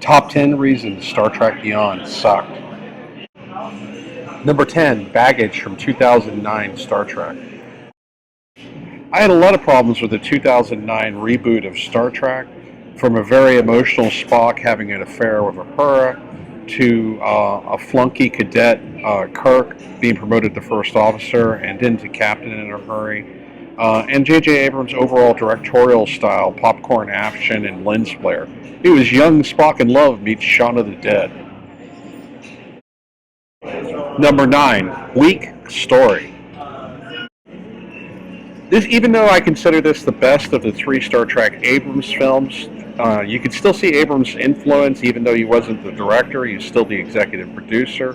Top 10 reasons Star Trek Beyond sucked. Number 10, baggage from 2009 Star Trek. I had a lot of problems with the 2009 reboot of Star Trek, from a very emotional Spock having an affair with Uhura, to a flunky cadet, Kirk, being promoted to first officer and then to captain in a hurry. And J.J. Abrams' overall directorial style, popcorn action, and lens flare. It was young Spock in Love meets Shaun of the Dead. Number 9, weak story. Even though I consider this the best of the 3 Star Trek Abrams films, you can still see Abrams' influence. Even though he wasn't the director, he was still the executive producer.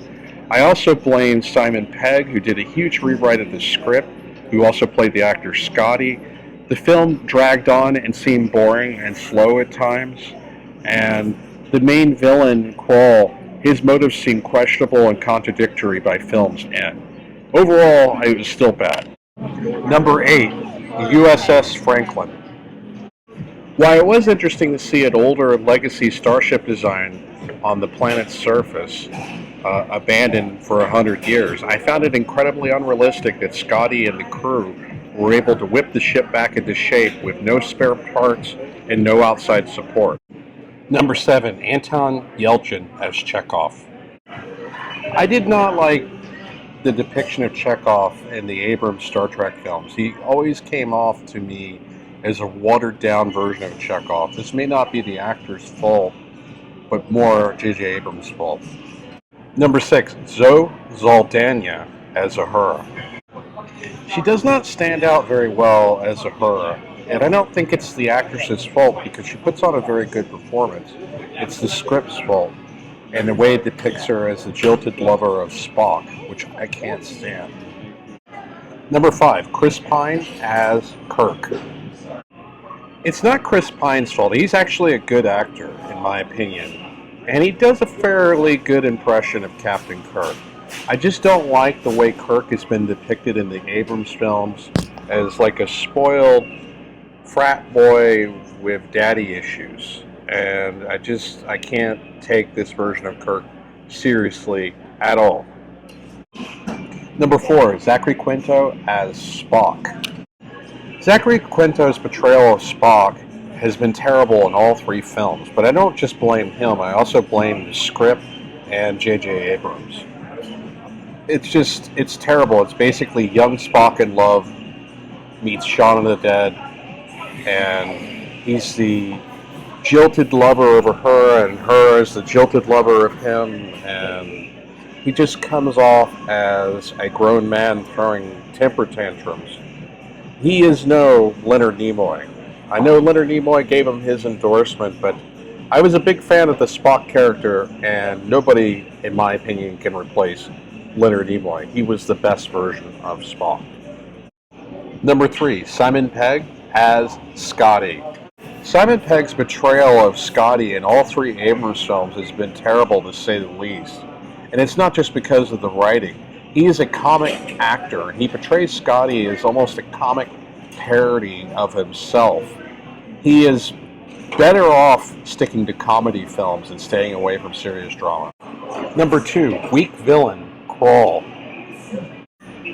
I also blame Simon Pegg, who did a huge rewrite of the script, who also played the actor Scotty. The film dragged on and seemed boring and slow at times, and the main villain, Krall, his motives seemed questionable and contradictory by film's end. Overall, it was still bad. Number 8, USS Franklin. While it was interesting to see an older legacy starship design on the planet's surface, abandoned for 100 years, I found it incredibly unrealistic that Scotty and the crew were able to whip the ship back into shape with no spare parts and no outside support. Number 7, Anton Yelchin as Chekhov. I did not like the depiction of Chekhov in the Abrams Star Trek films. He always came off to me as a watered-down version of Chekhov. This may not be the actor's fault, but more J.J. Abrams' fault. Number 6, Zoe Saldana as Uhura. She does not stand out very well as Uhura, and I don't think it's the actress's fault because she puts on a very good performance. It's the script's fault, and the way it depicts her as the jilted lover of Spock, which I can't stand. Number 5, Chris Pine as Kirk. It's not Chris Pine's fault. He's actually a good actor, in my opinion, and he does a fairly good impression of Captain Kirk. I just don't like the way Kirk has been depicted in the Abrams films as like a spoiled frat boy with daddy issues. And I can't take this version of Kirk seriously at all. Number 4, Zachary Quinto as Spock. Zachary Quinto's portrayal of Spock has been terrible in all 3 films, but I don't just blame him, I also blame the script and J.J. Abrams. It's terrible. It's basically young Spock in Love meets Shaun of the Dead, and he's the jilted lover of her, and her is the jilted lover of him, and he just comes off as a grown man throwing temper tantrums. He is no Leonard Nimoy. I know Leonard Nimoy gave him his endorsement, but I was a big fan of the Spock character, and nobody, in my opinion, can replace Leonard Nimoy. He was the best version of Spock. Number 3, Simon Pegg as Scotty. Simon Pegg's portrayal of Scotty in all 3 Abrams films has been terrible, to say the least. And it's not just because of the writing. He is a comic actor, and he portrays Scotty as almost a comic parody of himself. He is better off sticking to comedy films and staying away from serious drama. Number 2, weak villain, Krall.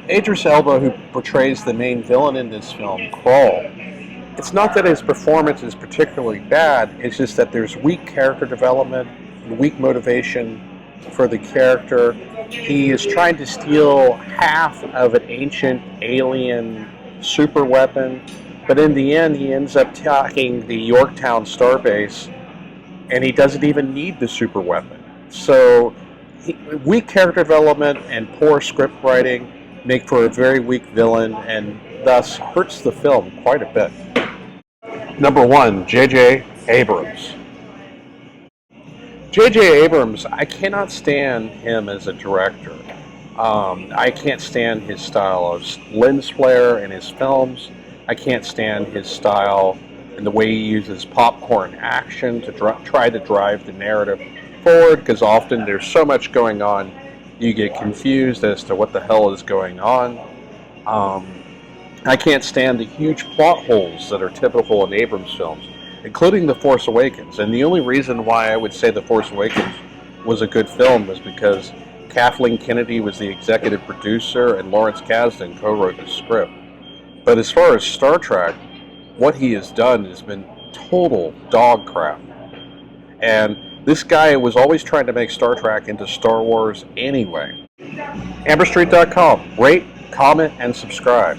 Idris Elba, who portrays the main villain in this film, Krall, it's not that his performance is particularly bad, it's just that there's weak character development and weak motivation for the character. He is trying to steal half of an ancient alien super weapon, but in the end he ends up attacking the Yorktown starbase, and he doesn't even need the super weapon. So weak character development and poor script writing make for a very weak villain, and thus hurts the film quite a bit. Number 1, J.J. Abrams. J.J. Abrams, I cannot stand him as a director. I can't stand his style of lens flare in his films. I can't stand his style and the way he uses popcorn action to try to drive the narrative forward, because often there's so much going on, you get confused as to what the hell is going on. I can't stand the huge plot holes that are typical in Abrams films. including The Force Awakens. And the only reason why I would say The Force Awakens was a good film was because Kathleen Kennedy was the executive producer and Lawrence Kasdan co-wrote the script. But as far as Star Trek, what he has done has been total dog crap. And this guy was always trying to make Star Trek into Star Wars anyway. AmberStreet.com. Rate, comment, and subscribe.